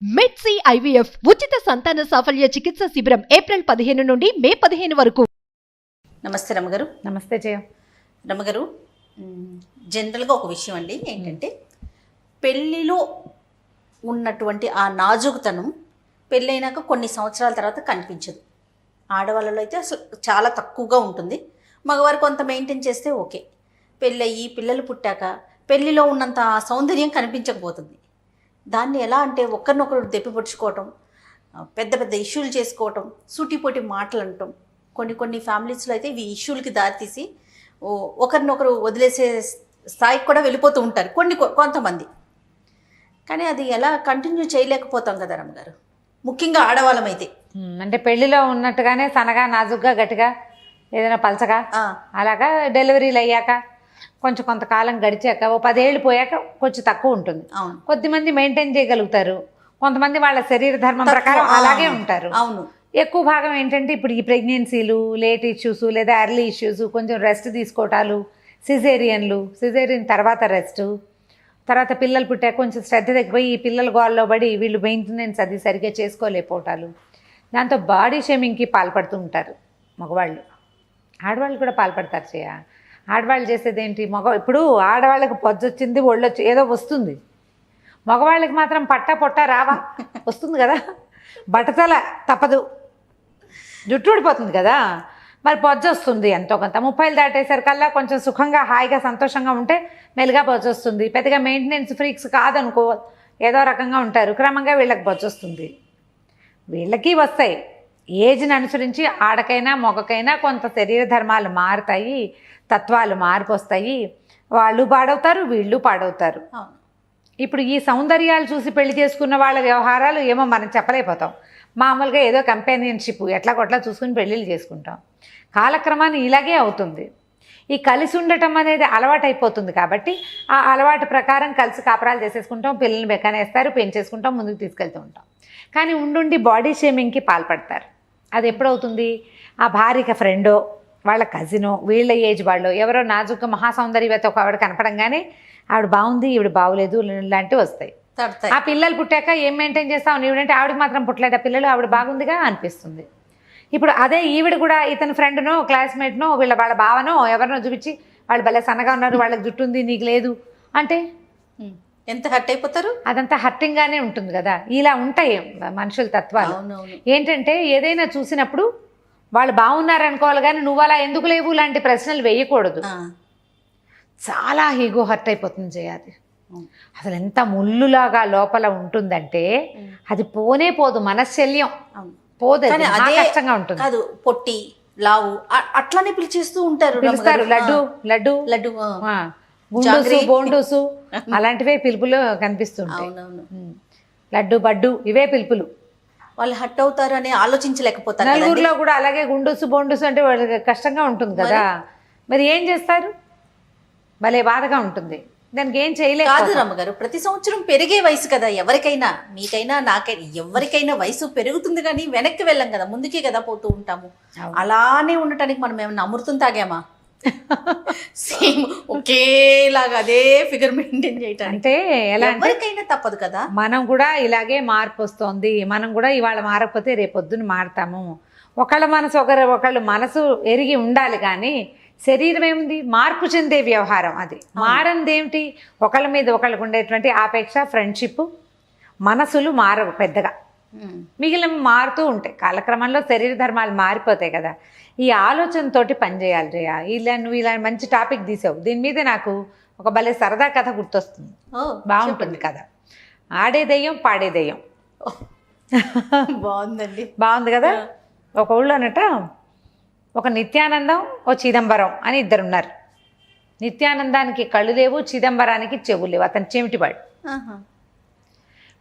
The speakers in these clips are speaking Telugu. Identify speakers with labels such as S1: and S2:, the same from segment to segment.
S1: మెడ్సీ ఐవీఎఫ్ ఉచిత సంతాన సాఫల్య చికిత్స శిబిరం ఏప్రిల్ 15 నుండి మే 15 వరకు.
S2: నమస్తే రమ్మగారు.
S3: నమస్తే జయ.
S2: రమ్మగారు, జనరల్గా ఒక విషయం అండి, ఏంటంటే పెళ్ళిలో ఉన్నటువంటి ఆ నాజుకుతనం పెళ్ళైనాక కొన్ని సంవత్సరాల తర్వాత కనిపించదు. ఆడవాళ్ళలో అయితే అసలు చాలా తక్కువగా ఉంటుంది. మగవారు కొంత మెయింటైన్ చేస్తే ఓకే. పెళ్ళయ్యి పిల్లలు పుట్టాక పెళ్ళిలో ఉన్నంత సౌందర్యం కనిపించకపోతుంది. దాన్ని ఎలా అంటే ఒకరినొకరు దెప్పిపొడుచుకోవటం, పెద్ద పెద్ద ఇష్యూలు చేసుకోవటం, సూటిపోటి మాటలు అనటం, కొన్ని ఫ్యామిలీస్లో అయితే ఇవి ఇష్యూలకి దారితీసి ఒకరినొకరు వదిలేసే స్థాయికి కూడా వెళ్ళిపోతూ ఉంటారు కొంతమంది. కానీ అది ఎలా కంటిన్యూ చేయలేకపోతాం కదా రమ్మగారు, ముఖ్యంగా ఆడవాళ్ళమైతే.
S3: అంటే పెళ్లిలో ఉన్నట్టుగానే సనగా నాజుగ్గా గట్టిగా ఏదైనా పలచగా అలాగా డెలివరీలు అయ్యాక కొంతకాలం గడిచాక ఓ 10 ఏళ్ళు పోయాక కొంచెం తక్కువ ఉంటుంది. కొద్దిమంది మెయింటైన్ చేయగలుగుతారు, కొంతమంది వాళ్ళ శరీర ధర్మం ప్రకారం అలాగే ఉంటారు.
S2: అవును.
S3: ఎక్కువ భాగం ఏంటంటే ఇప్పుడు ఈ ప్రెగ్నెన్సీలు, లేట్ ఇష్యూస్ లేదా ఎర్లీ ఇష్యూస్, కొంచెం రెస్ట్ తీసుకోవటాలు, సిజేరియన్ తర్వాత రెస్ట్, తర్వాత పిల్లలు పుట్టాక కొంచెం శ్రద్ధ తగ్గిపోయి ఈ పిల్లల గోల్లో పడి వీళ్ళు మెయింటెనెన్స్ అది సరిగ్గా చేసుకోలేకపోవటాలు, దాంతో బాడీ షేమింగ్కి పాల్పడుతూ ఉంటారు మగవాళ్ళు. ఆడవాళ్ళు కూడా పాల్పడతారు చేయ. ఆడవాళ్ళు చేసేది ఏంటి, ఇప్పుడు ఆడవాళ్ళకి పొద్దొచ్చింది, ఒళ్ళొచ్చి ఏదో వస్తుంది, మగవాళ్ళకి మాత్రం పొట్ట రావా వస్తుంది కదా, బట్టతల తప్పదు, జుట్టు ఊడిపోతుంది కదా, మరి పొద్దొస్తుంది ఎంతో కొంత. 30 దాటేసరికల్లా కొంచెం సుఖంగా హాయిగా సంతోషంగా ఉంటే మెల్లిగా పొద్దొస్తుంది. పెద్దగా మెయింటెనెన్స్ ఫ్రీక్స్ కాదనుకో, ఏదో రకంగా ఉంటారు, క్రమంగా వీళ్ళకి పొద్దొస్తుంది. వీళ్ళకి వస్తాయి. ఏజ్ని అనుసరించి ఆడకైనా మొగకైనా కొంత శరీర ధర్మాలు మారుతాయి, తత్వాలు మార్పు వస్తాయి, వాళ్ళు పాడవుతారు, వీళ్ళు పాడవుతారు. ఇప్పుడు ఈ సౌందర్యాలు చూసి పెళ్లి చేసుకున్న వాళ్ళ వ్యవహారాలు ఏమో మనం చెప్పలేకపోతాం. మామూలుగా ఏదో కంపానియన్షిప్ ఎట్లా కొట్లా చూసుకుని పెళ్ళిళ్ళు చేసుకుంటాం. కాలక్రమాన్ని ఇలాగే అవుతుంది. ఈ కలిసి ఉండటం అనేది అలవాటు అయిపోతుంది కాబట్టి ఆ అలవాటు ప్రకారం కలిసి కాపురాలు చేసేసుకుంటాం, పిల్లల్ని బెక్కనేస్తారు, పెంచేసుకుంటాం, ముందుకు తీసుకెళ్తూ ఉంటాం. కానీ ఉండుండి బాడీ షేమింగ్కి పాల్పడతారు. అది ఎప్పుడవుతుంది, ఆ భార్యకి ఫ్రెండో వాళ్ళ కజినో వీళ్ళ ఏజ్ వాళ్ళు ఎవరో నాజుగ్గా మహాసౌందర్యవతి ఒక ఆవిడ కనపడంగానే ఆవిడ బాగుంది ఈవిడ బాగులేదు లాంటివి వస్తాయి. ఆ పిల్లలు పుట్టాక ఏం మెయింటైన్ చేస్తావు నీవిడంటే ఆవిడకి మాత్రం పుట్టలేదు, ఆ పిల్లలు ఆవిడ బాగుందిగా అనిపిస్తుంది. ఇప్పుడు అదే ఈవిడ కూడా ఇతని ఫ్రెండ్నో క్లాస్మేట్నో వాళ్ళ భావనో ఎవరినో చూపించి వాళ్ళు భలే సన్నగా ఉన్నారు, వాళ్ళకి జుట్టు ఉంది నీకు లేదు అంటే
S2: ఎంత హర్ట్ అయిపోతారు.
S3: అదంతా హర్టింగ్గానే ఉంటుంది కదా. ఇలా ఉంటాయి మనుషుల తత్వాలు. ఏంటంటే ఏదైనా చూసినప్పుడు వాళ్ళు బాగున్నారనుకోవాలి కానీ నువ్వు అలా ఎందుకు లేవు లాంటి ప్రశ్నలు వేయకూడదు. చాలా ఈగో హర్ట్ అయిపోతుంది చేయాలి. అసలు ఎంత ముళ్ళులాగా లోపల ఉంటుందంటే అది పోనే పోదు, మనశ్శల్యం పోదు, కష్టంగా ఉంటుంది.
S2: కాదు పొట్టి లావు అట్లానే పిలిచేస్తూ ఉంటారు,
S3: పిలుస్తారు. లడ్డు లడ్డు లడ్డు గుండూసు బోండూసు అలాంటివే పిలుపులు కనిపిస్తుంటాయి. లడ్డు బడ్డు ఇవే పిలుపులు.
S2: వాళ్ళు హట్ అవుతారు అని ఆలోచించలేకపోతారు.
S3: నలుగురిలో కూడా అలాగే గుండూసు బోండూసు అంటే వాళ్ళకి కష్టంగా ఉంటుంది కదా, మరి ఏం చేస్తారు, భలే బాధగా ఉంటుంది. దానికి ఏం చేయలేదు.
S2: కాదు రమ్మగారు, ప్రతి సంవత్సరం పెరిగే వయసు కదా, ఎవరికైనా మీకైనా నాకైనా ఎవరికైనా వయసు పెరుగుతుంది కానీ వెనక్కి వెళ్ళాం కదా, ముందుకే కదా పోతూ ఉంటాము. అలానే ఉండటానికి మనం ఏమన్నా అమృతం తాగామా? సేమ్ ఒకేలాగా అదే ఫిగర్ మెయింటైన్ చేయటానికి
S3: అంటే ఎలా
S2: ఎవరికైనా తప్పదు కదా.
S3: మనం కూడా ఇలాగే మార్పు వస్తుంది, మనం కూడా ఇవాళ మారకపోతే రేపొద్దున మారుతాము. ఒకళ్ళ మనసు ఒకళ్ళు మనసు ఎరిగి ఉండాలి కానీ శరీరం ఏముంది, మార్పు చెందే వ్యవహారం అది. మారంది ఏమిటి, ఒకళ్ళ మీద ఒకళ్ళకు ఉండేటువంటి ఆపేక్ష, ఫ్రెండ్షిప్, మనసులు మారవు పెద్దగా, మిగిలిన మారుతూ ఉంటాయి. కాలక్రమంలో శరీర ధర్మాలు మారిపోతాయి కదా. ఈ ఆలోచనతోటి పనిచేయాలి జయ. నువ్వు ఇలా మంచి టాపిక్ తీసావు, దీని మీద నాకు ఒక భలే సరదా కథ గుర్తొస్తుంది, బాగుంటుంది కథ. ఆడే దెయ్యం పాడే దెయ్యం.
S2: బాగుందండి.
S3: బాగుంది కదా. ఒక ఊళ్ళోనట ఒక నిత్యానందం, ఓ చిదంబరం అని ఇద్దరు ఉన్నారు. నిత్యానందానికి కళ్ళు లేవు, చిదంబరానికి చెవులు లేవు, అతను చెమిటివాడు.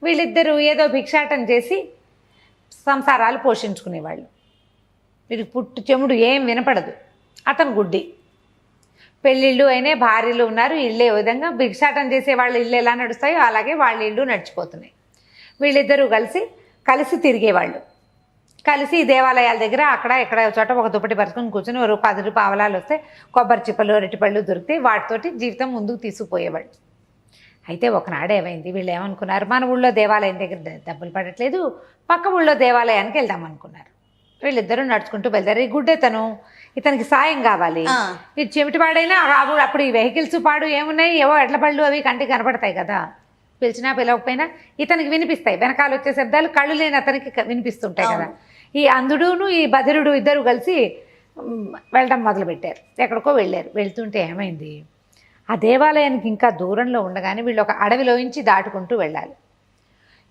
S3: వీళ్ళిద్దరూ ఏదో భిక్షాటం చేసి సంసారాలు పోషించుకునేవాళ్ళు. వీడికి పుట్టు చెముడు ఏం వినపడదు, అతను గుడ్డి. పెళ్ళిళ్ళు అయినా, భార్యలు ఉన్నారు, ఇళ్ళే విధంగా భిక్షాటం చేసే వాళ్ళ ఇల్లు ఎలా నడుస్తాయో అలాగే వాళ్ళ ఇళ్ళు నడిచిపోతున్నాయి. వీళ్ళిద్దరూ కలిసి తిరిగేవాళ్ళు. కలిసి దేవాలయాల దగ్గర అక్కడ ఎక్కడ చోట ఒక దుప్పటి పరుచుకొని కూర్చొని ఒక 10 రూపాయలు వస్తే కొబ్బరి చిప్పలు, అరటిపళ్ళు దొరికితే వాటితోటి జీవితం ముందుకు తీసుకుపోయేవాళ్ళు. అయితే ఒకనాడు ఏమైంది, వీళ్ళు ఏమనుకున్నారు, మన ఊళ్ళో దేవాలయం దగ్గర డబ్బులు పడట్లేదు, పక్క ఊళ్ళో దేవాలయానికి వెళ్దాం అనుకున్నారు. వీళ్ళిద్దరూ నడుచుకుంటూ వెళ్తారు. ఈ గుడ్డెతను ఇతనికి సాయం కావాలి. ఈ చెవిటి పాడైనా అప్పుడు ఈ వెహికల్స్ పాడు ఏమున్నాయి, ఏవో ఎడ్ల పళ్ళు అవి కంటికి కనపడతాయి కదా, పిలిచినా పిలవకపోయినా ఇతనికి వినిపిస్తాయి. వెనకాల వచ్చే శబ్దాలు కళ్ళు లేని అతనికి వినిపిస్తుంటాయి కదా. ఈ అంధుడును ఈ బధిరుడు ఇద్దరు కలిసి వెళ్ళడం మొదలుపెట్టారు. ఎక్కడికో వెళ్ళారు. వెళ్తుంటే ఏమైంది, ఆ దేవాలయానికి ఇంకా దూరంలో ఉండగానే వీళ్ళు ఒక అడవిలోంచి దాటుకుంటూ వెళ్ళాలి.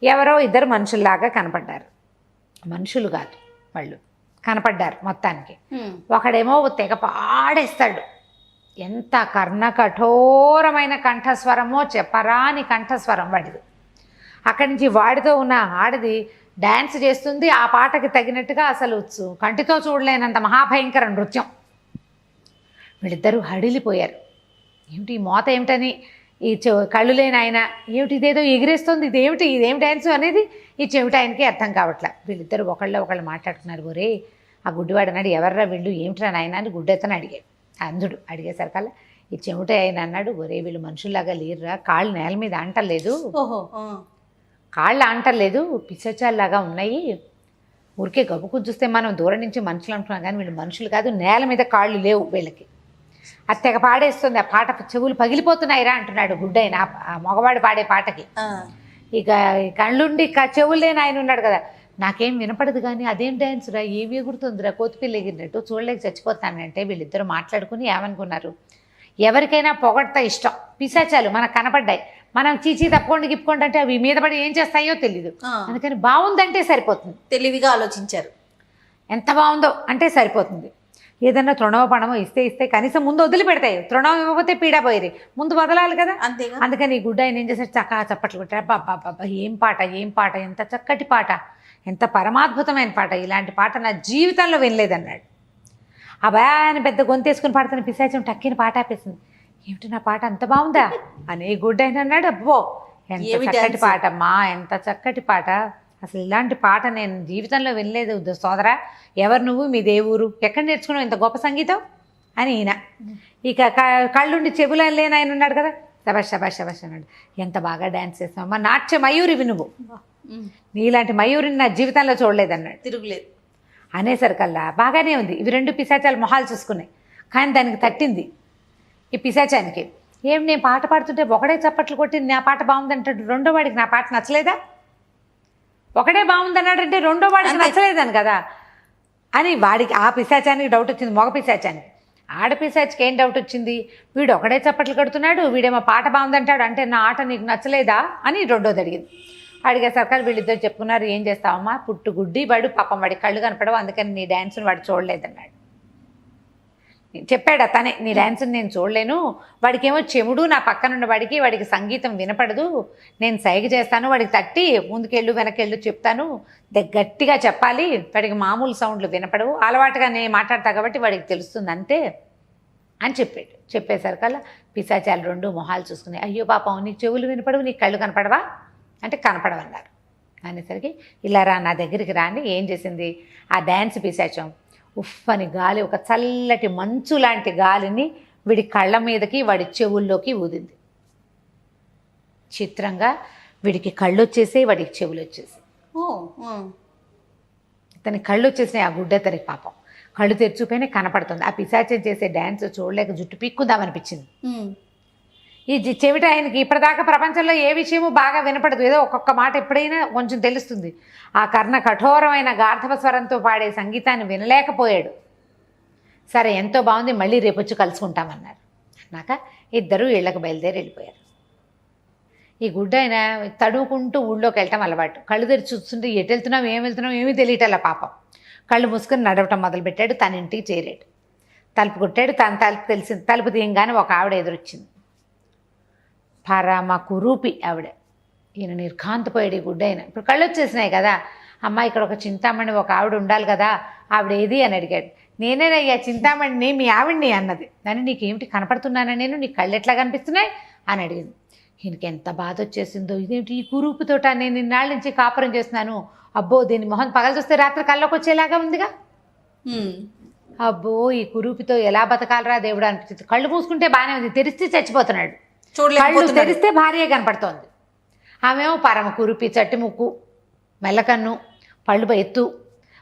S3: ఎవరో ఇద్దరు మనుషుల్లాగా కనపడ్డారు. మనుషులు కాదు, వాళ్ళు కనపడ్డారు మొత్తానికి. ఒకడేమో తెగ పాడేస్తాడు. ఎంత కర్ణ కఠోరమైన కంఠస్వరమో చెప్పరాని కంఠస్వరం వాడిది. అక్కడి నుంచి వాడితో ఉన్న ఆడది డ్యాన్స్ చేస్తుంది. ఆ పాటకి తగినట్టుగా అసలు కంటితో చూడలేనంత మహాభయంకర నృత్యం. వీళ్ళిద్దరూ హడిలిపోయారు. ఏమిటి ఈ మోత ఏమిటని, ఈ కళ్ళు లేని ఆయన ఏమిటి ఇదేదో ఎగిరేస్తుంది, ఇదేం డ్యాన్స్ అనేది ఈ చెవిటి ఆయనకి అర్థం కావట్లే. వీళ్ళిద్దరూ ఒకళ్ళు మాట్లాడుతున్నారు. ఒరే ఆ గుడ్డివాడు అన్నాడు, ఎవర్రా వీళ్ళు, ఏమిట్రా నాయన అని గుడ్డెత్తని అడిగాడు. అంధుడు అడిగేసరికల్లా ఈ చెవిటి ఆయన అన్నాడు, ఒరే వీళ్ళు మనుషుల్లాగా లేరురా, కాళ్ళు నేల మీద అంటలేదు, కాళ్ళు అంటలేదు, పిచ్చచాల్లాగా ఉన్నాయి. ఊరికే గబుకు చూస్తే మనం దూరం నుంచి మనుషులు అంటున్నాం కానీ వీళ్ళు మనుషులు కాదు, నేల మీద కాళ్ళు లేవు వీళ్ళకి. అది తెగ పాడేస్తుంది, ఆ పాట చెవులు పగిలిపోతున్నాయిరా అంటున్నాడు గుడ్డైన ఆ మగవాడు పాడే పాటకి. ఇక కళ్ళుండి చెవులు లేని ఆయన ఉన్నాడు కదా, నాకేం వినపడదు కానీ అదేం డ్యాన్స్ రా, ఏమి ఎగురుతుందిరా, కోతిపిల్ల ఎగిరినట్టు, చూడలేక చచ్చిపోతానంటే వీళ్ళిద్దరూ మాట్లాడుకుని ఏమనుకున్నారు, ఎవరికైనా పొగడ్తా ఇష్టం, పిశాచాలు మనకు కనపడ్డాయి, మనం చీచీ తప్పుకోండి గిప్పుకోండి అంటే అవి మీద పడి ఏం చేస్తాయో తెలీదు, అందుకని బాగుందంటే సరిపోతుంది.
S2: తెలివిగా ఆలోచించారు.
S3: ఎంత బాగుందో అంటే సరిపోతుంది. ఏదన్నా తృణవ పణమో ఇస్తే కనీసం ముందు వదిలిపెడతాయి, తృణం ఇవ్వకపోతే పీడా పోయేది, ముందు వదలాలి కదా. అందుకని ఈ గుడ్డ ఆయన ఏం చేశారు, చప్పట్లు కొట్టారు. బాబా ఏం పాట, ఎంత చక్కటి పాట, ఎంత పరమాద్భుతమైన పాట, ఇలాంటి పాట నా జీవితంలో వినలేదన్నాడు. అని పెద్ద గొంతేసుకుని పాడుతున్న పిశాచం టక్కిన పాట ఆపేసింది. ఏమిటి నా పాట అంత బాగుందా అని గుడ్డ ఆయన అన్నాడు. అబ్బో ఎంత చక్కటి పాట అమ్మా, ఎంత చక్కటి పాట, అసలు ఇలాంటి పాట నేను జీవితంలో వినలేదు సోదరా, ఎవరు నువ్వు, మీ దేవురు, ఎక్కడ నేర్చుకున్నావు ఇంత గొప్ప సంగీతం అని ఈయన. ఇక కళ్ళుండి చెవులు లేని ఆయన ఉన్నాడు కదా, శబాష్ అన్నాడు, ఎంత బాగా డ్యాన్స్ చేస్తావు అమ్మా, నాట్య మయూరివి నువ్వు, నీలాంటి మయూరిని నా జీవితంలో చూడలేదన్నాడు.
S2: తిరుగులేదు
S3: అనేసరికల్లా బాగానే ఉంది. ఇవి రెండు పిశాచాలు మొహాలు చూసుకున్నాయి. కానీ దానికి తట్టింది ఈ పిశాచానికి. ఏం నేను పాట పాడుతుంటే ఒకడే చప్పట్లు కొట్టి నా పాట బాగుందంటాడు, రెండో వాడికి నా పాట నచ్చలేదా, ఒకడే బాగుందన్నాడంటే రెండో వాడికి నచ్చలేదని కదా అని వాడికి ఆ పిశాచానికి డౌట్ వచ్చింది. మగ పిశాచానికి. ఆడపిశాచికి ఏం డౌట్ వచ్చింది, వీడు ఒకడే చప్పట్లు కడుతున్నాడు, వీడేమో పాట బాగుందంటాడు, అంటే నా ఆట నీకు నచ్చలేదా అని రెండోది అడిగింది. అడిగేసరికి వీళ్ళిద్దరు చెప్పుకున్నారు, ఏం చేస్తావమ్మా, పుట్టు గుడ్డి వాడు, పాపం వాడి కళ్ళు కనపడవు, అందుకని నీ డ్యాన్స్ని వాడు చూడలేదన్నాడు. చెప్పాడు తనే, నీ డ్యాన్స్ని నేను చూడలేను, వాడికేమో చెముడు, నా పక్కనున్న వాడికి సంగీతం వినపడదు, నేను సైగ చేస్తాను, వాడికి తట్టి ముందుకెళ్ళు వెనకెళ్ళు చెప్తాను, గట్టిగా చెప్పాలి, వాడికి మామూలు సౌండ్లు వినపడవు, అలవాటుగా నేను మాట్లాడతా కాబట్టి వాడికి తెలుస్తుంది అంతే అని చెప్పాడు. చెప్పేసరికల్లా పిశాచాలు రెండు మొహాలు చూసుకున్నాయి. అయ్యో పాపం, నీకు చెవులు వినపడవు, నీకు కళ్ళు కనపడవా అంటే కనపడవన్నారు. అనేసరికి ఇలా రా నా దగ్గరికి రాని ఏం చేసింది, ఆ డ్యాన్స్ పిశాచం ఉఫ్ అని గాలి, ఒక చల్లటి మంచు లాంటి గాలిని వీడి కళ్ళ మీదకి వాడి చెవుల్లోకి ఊదింది. చిత్రంగా వీడికి కళ్ళు వచ్చేసాయి, వాడికి చెవులు వచ్చేసాయి. తనకి కళ్ళు వచ్చేసినాయి. ఆ గుడ్డ తనకి పాపం కళ్ళు తెరుచుపోయినా కనపడుతుంది. ఆ పిశాచం చేసే డ్యాన్స్ చూడలేక జుట్టు పీక్కుందామనిపించింది. ఈ చెవిట ఆయనకి ఇప్పటిదాకా ప్రపంచంలో ఏ విషయమూ బాగా వినపడదు, ఏదో ఒక్కొక్క మాట ఎప్పుడైనా కొంచెం తెలుస్తుంది. ఆ కర్ణ కఠోరమైన గార్ధవ స్వరంతో పాడే సంగీతాన్ని వినలేకపోయాడు. సరే ఎంతో బాగుంది, మళ్ళీ రేపొచ్చి కలుసుకుంటామన్నారు. అన్నాక ఇద్దరు ఇళ్ళకి బయలుదేరి వెళ్ళిపోయారు. ఈ గుడ్డ ఆయన తడువుకుంటూ ఊళ్ళోకి వెళ్ళటం అలవాటు. కళ్ళు తెరిచి చూస్తుంటే ఎటు వెళ్తున్నాం ఏమీ తెలియటల్లా పాపం. కళ్ళు మూసుకొని నడవటం మొదలుపెట్టాడు. తన ఇంటికి చేరాడు. తలుపు కొట్టాడు. తన తలుపు తీయంగానే ఒక ఆవిడ ఎదురొచ్చింది. పరమ కురూపి ఆవిడ. ఈయన నిర్ఘాంతపోయాడు ఈ గుడ్డ ఆయన. ఇప్పుడు కళ్ళు వచ్చేసినాయి కదా, అమ్మ ఇక్కడ ఒక చింతామణి ఒక ఆవిడ ఉండాలి కదా, ఆవిడ ఏది అని అడిగాడు. నేనేనయ్యా చింతామణిని, మీ ఆవిడ్ని అన్నది. దాన్ని నీకేమిటి కనపడుతున్నానా, నేను నీ కళ్ళు ఎట్లా కనిపిస్తున్నాయి అని అడిగింది. ఈయనకి ఎంత బాధ వచ్చేసిందో, ఇదేమిటి ఈ కురూపుతోట నేను ఇన్నాళ్ళ నుంచి కాపురం చేస్తున్నాను, అబ్బో దీని మొహం పగలు చూస్తే రాత్రి కళ్ళకి వచ్చేలాగా ఉందిగా, అబ్బో ఈ కురూపితో ఎలా బతకాలరా దేవుడు అనిపించింది. కళ్ళు మూసుకుంటే బాగానే ఉంది, తెరిస్తే చచ్చిపోతున్నాడు. కళ్ళు
S2: చూడలేకపోతున్నాడు.
S3: తెరిస్తే భార్య కనపడుతోంది. ఆమెమో పరమ కురిపి, చట్టి ముక్కు, మెల్లకన్ను, పళ్ళు ఎత్తు,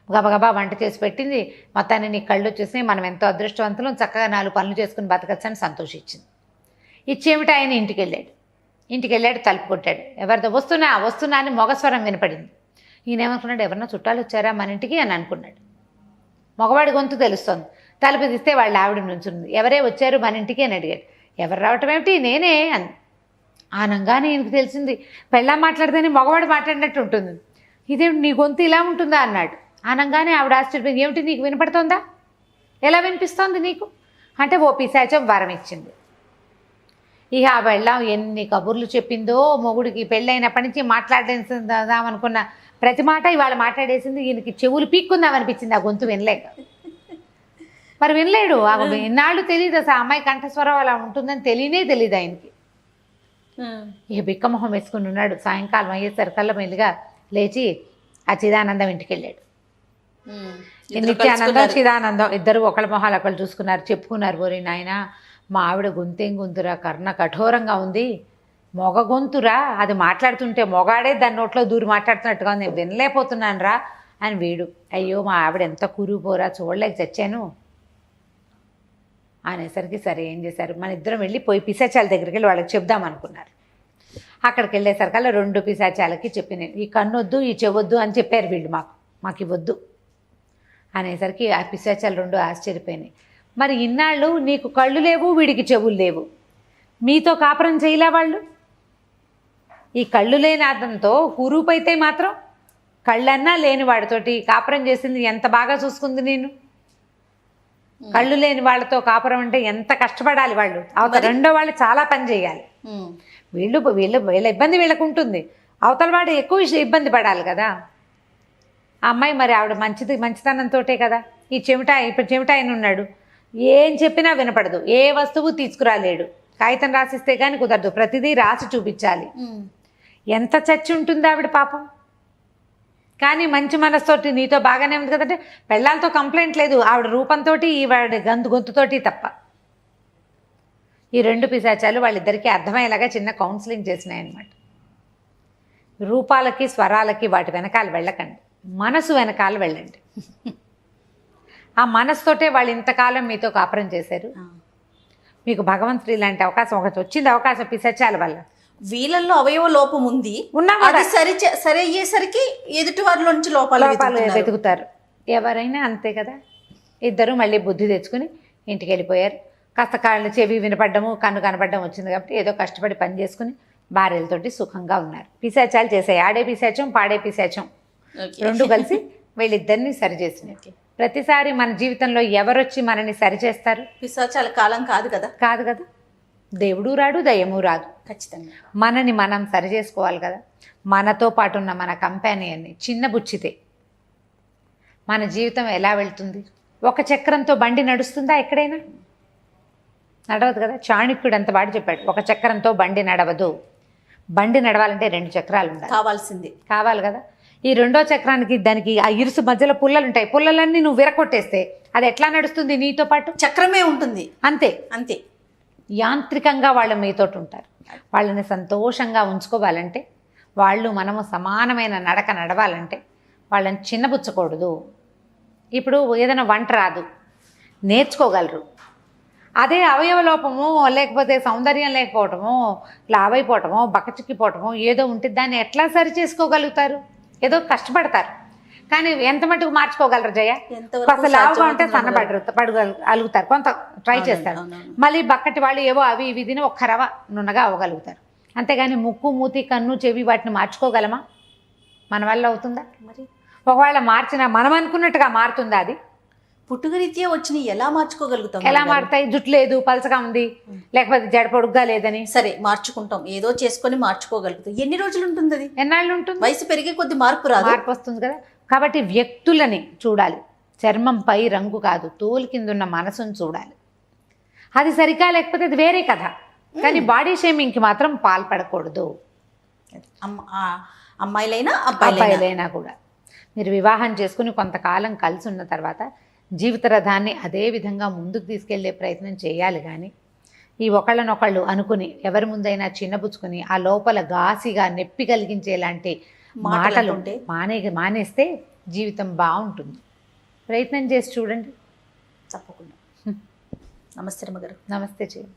S3: గబగబా వంట చేసి పెట్టింది. మొత్తాన్ని నీ కళ్ళు వచ్చేసి మనం ఎంతో అదృష్టవంతులం, చక్కగా 4 పనులు చేసుకుని బతకచ్చని సంతోషించింది. ఇచ్చేమిటి ఆయన ఇంటికి వెళ్ళాడు, తలుపు కొట్టాడు. ఎవరితో వస్తున్నా అని మొగస్వరం వినపడింది. ఈయన ఏమనుకున్నాడు, ఎవరన్నా చుట్టాలు వచ్చారా మన ఇంటికి అని అనుకున్నాడు. మగవాడి గొంతు తెలుస్తోంది. తలుపు తీస్తే వాళ్ళ ఆవిడ నుంచుంది. ఎవరే వచ్చారు మన ఇంటికి అని అడిగాడు. ఎవరు రావటం ఏమిటి, నేనే అని. ఆనంగానే ఈయనకు తెలిసింది పెళ్ళాం మాట్లాడితేనే మగవాడు మాట్లాడినట్టు ఉంటుంది. ఇదేమిటి నీ గొంతు ఇలా ఉంటుందా అన్నాడు. ఆనంగానే ఆవిడ ఆశ్చర్యపోయింది. ఏమిటి నీకు వినపడుతోందా, ఎలా వినిపిస్తోంది నీకు అంటే ఓ పిశాచం వరం ఇచ్చింది. ఇక ఆ పెళ్ళాం ఎన్ని కబుర్లు చెప్పిందో మొగుడికి. పెళ్ళైనప్పటి నుంచి మాట్లాడేదామనుకున్న ప్రతి మాట ఇవాళ మాట్లాడేసింది. ఈయనకి చెవులు పీక్కుందామనిపించింది ఆ గొంతు వినలేక. మరి వినలేడు. ఇన్నాళ్ళు తెలియదు అసలు అమ్మాయి కంఠస్వరం అలా ఉంటుందని తెలియదు ఆయనకి. ఇక బిక్కమొహం వేసుకుని ఉన్నాడు. సాయంకాలం అయ్యేసరికల్లా మెల్లిగా లేచి ఆ చిదానందం ఇంటికి వెళ్ళాడు. నిత్యానందం, చిదానందం ఇద్దరు ఒకళ్ళ మొహాలు ఒకళ్ళు చూసుకున్నారు, చెప్పుకున్నారు. ఓరి నాయన, మా ఆవిడ గొంతేం గొంతురా, కర్ణ కఠోరంగా ఉంది, మొగ గొంతురా, అది మాట్లాడుతుంటే మొగాడే దాని నోట్లో దూరి మాట్లాడుతున్నట్టుగా ఉంది, నేను వినలేకపోతున్నాను రా అని వీడు. అయ్యో మా ఆవిడ ఎంత కురుపోరా, చూడలేక చచ్చాను అనేసరికి సరే ఏం చేశారు, మన ఇద్దరం వెళ్ళి పోయి పిశాచాల దగ్గరికి వెళ్ళి వాళ్ళకి చెప్దామనుకున్నారు. అక్కడికి వెళ్ళేసరికల్లా 2 పిశాచాలకి చెప్పినాను, ఈ కన్నొద్దు ఈ చెవొద్దు అని చెప్పారు వీళ్ళు. మాకు ఇవ్వద్దు అనేసరికి ఆ పిశాచాలు 2 ఆశ్చర్యపోయినాయి. మరి ఇన్నాళ్ళు నీకు కళ్ళు లేవు, వీడికి చెవులు లేవు, మీతో కాపురం చేయలే వాళ్ళు? ఈ కళ్ళు లేని అతనితో కురూపైతే మాత్రం కళ్ళన్నా లేని వాడితోటి కాపురం చేసింది, ఎంత బాగా చూసుకుంది నేను. కళ్ళు లేని వాళ్ళతో కాపురం అంటే ఎంత కష్టపడాలి వాళ్ళు. అవతల రెండో వాళ్ళు చాలా పని చేయాలి. వీళ్ళ ఇబ్బంది వీళ్ళకు ఉంటుంది, అవతల వాడు ఎక్కువ ఇబ్బంది పడాలి కదా. ఆ అమ్మాయి మరి ఆవిడ మంచితనంతో కదా. ఇప్పుడు చెమిటాయన ఉన్నాడు, ఏం చెప్పినా వినపడదు, ఏ వస్తువు తీసుకురాలేడు, కాగితం రాసిస్తే కానీ కుదరదు, ప్రతిదీ రాసి చూపించాలి. ఎంత చచ్చి ఉంటుంది ఆవిడ పాపం. కానీ మంచి మనసుతోటి నీతో బాగానే ఉంది కదంటే పెళ్ళాలతో కంప్లైంట్ లేదు, ఆవిడ రూపంతో ఈవిడ గొంతుతోటి తప్ప. ఈ 2 పిశాచాలు వాళ్ళిద్దరికీ అర్థమయ్యేలాగా చిన్న కౌన్సిలింగ్ చేసినాయన్నమాట. రూపాలకి స్వరాలకి వాటి వెనకాల వెళ్ళకండి, మనసు వెనకాల వెళ్ళండి. ఆ మనసుతోటే వాళ్ళు ఇంతకాలం మీతో కాపురం చేశారు. మీకు భగవంతుడు ఇలాంటి అవకాశం ఒకటి వచ్చింది, అవకాశం పిశాచాల వల్ల.
S2: వీళ్ళల్లో అవయవ లోపం ఉంది, అది సరి అయ్యేసరికి ఎదుటి వారిలో నుంచి లోపాలు
S3: వెతుకుతారు. ఎవరైనా అంతే కదా. ఇద్దరు మళ్ళీ బుద్ధి తెచ్చుకుని ఇంటికి వెళ్ళిపోయారు. కాస్త కాళ్ళు చెవి వినపడ్డము, కన్ను కనపడ్డం వచ్చింది కాబట్టి ఏదో కష్టపడి పని చేసుకుని భార్యలతోటి సుఖంగా ఉన్నారు. పిశాచాలు చేసాయి, ఆడే పిశాచం పాడే పిశాచం 2 కలిసి వీళ్ళిద్దరిని సరిచేసినాయి. ప్రతిసారి మన జీవితంలో ఎవరొచ్చి మనని సరిచేస్తారు?
S2: పిశాచాల కాలం కాదు కదా.
S3: దేవుడు రాడు, దయ్యము రాదు.
S2: ఖచ్చితంగా
S3: మనని మనం సరి చేసుకోవాలి కదా. మనతో పాటు ఉన్న మన కంపానియన్ని చిన్న బుచ్చితే మన జీవితం ఎలా వెళ్తుంది? ఒక చక్రంతో బండి నడుస్తుందా? ఎక్కడైనా నడవదు కదా. చాణక్యుడు అంత వాడు చెప్పాడు, ఒక చక్రంతో బండి నడవదు. బండి నడవాలంటే 2 చక్రాలు ఉండాలి, కావాలి కదా. ఈ 2వ చక్రానికి దానికి ఆ ఇరుసు మధ్యలో పుల్లలు ఉంటాయి, పుల్లలన్నీ నువ్వు విరకొట్టేస్తే అది ఎట్లా నడుస్తుంది? నీతో పాటు చక్రమే ఉంటుంది, అంతే. యాంత్రికంగా వాళ్ళు మీతోటి ఉంటారు. వాళ్ళని సంతోషంగా ఉంచుకోవాలంటే, వాళ్ళు మనము సమానమైన నడక నడవాలంటే వాళ్ళని చిన్నబుచ్చకూడదు. ఇప్పుడు ఏదైనా వంట రాదు, నేర్చుకోగలరు. అదే అవయవలోపము లేకపోతే సౌందర్యం లేకపోవటము, లావైపోవటమో బక్కచిక్కిపోవటమో ఏదో ఉంటే దాన్ని ఎట్లా సరి చేసుకోగలుగుతారు? ఏదో కష్టపడతారు, కానీ ఎంత మటుకు మార్చుకోగలరు జయ? అసలు లావుగా ఉంటే సన్నబడగలుగుతారు, కొంత ట్రై చేస్తారు. మళ్ళీ బక్కటి వాళ్ళు ఏవో అవి ఇవి తిని ఒక్క రవ నున్నగా అవ్వగలుగుతారు. అంతేగాని ముక్కు, మూతి, కన్ను, చెవి వాటిని మార్చుకోగలమా? మన వల్ల అవుతుందా? మరి ఒకవేళ మార్చినా మనం అనుకున్నట్టుగా మారుతుందా? అది
S2: పుట్టుకరీత్యా వచ్చిన ఎలా మార్చుకోగలుగుతాం?
S3: ఎలా మారుతాయి? జుట్టు లేదు, పలసగా ఉంది, లేకపోతే జడ పొడుగ్గా లేదని
S2: సరే మార్చుకుంటాం, ఏదో చేసుకొని మార్చుకోగలుగుతాం. ఎన్ని రోజులు ఉంటుంది? అది
S3: ఎన్నాళ్ళు ఉంటుంది?
S2: వయసు పెరిగే కొద్ది మార్పు
S3: వస్తుంది కదా. కాబట్టి వ్యక్తులని చూడాలి, చర్మంపై రంగు కాదు, తోలు కింద ఉన్న మనసును చూడాలి. అది సరిగా లేకపోతే అది వేరే కథ. కానీ బాడీ షేమింగ్కి మాత్రం పాల్పడకూడదు.
S2: అమ్మాయిలైనా
S3: అబ్బాయిలైనా కూడా. మీరు వివాహం చేసుకుని కొంతకాలం కలిసి ఉన్న తర్వాత జీవిత రథాన్ని అదే విధంగా ముందుకు తీసుకెళ్లే ప్రయత్నం చేయాలి. కానీ ఈ ఒకళ్ళనొకళ్ళు అనుకుని ఎవరి ముందైనా చిన్నబుచ్చుకుని ఆ లోపల ఘాసిగా నొప్పి కలిగించేలాంటి మాటలు
S2: ఉంటే
S3: మానేస్తే జీవితం బాగుంటుంది. ప్రయత్నం చేసి చూడండి.
S2: తప్పకుండా. నమస్తే రమ్మగారు.
S3: నమస్తే చేయండి.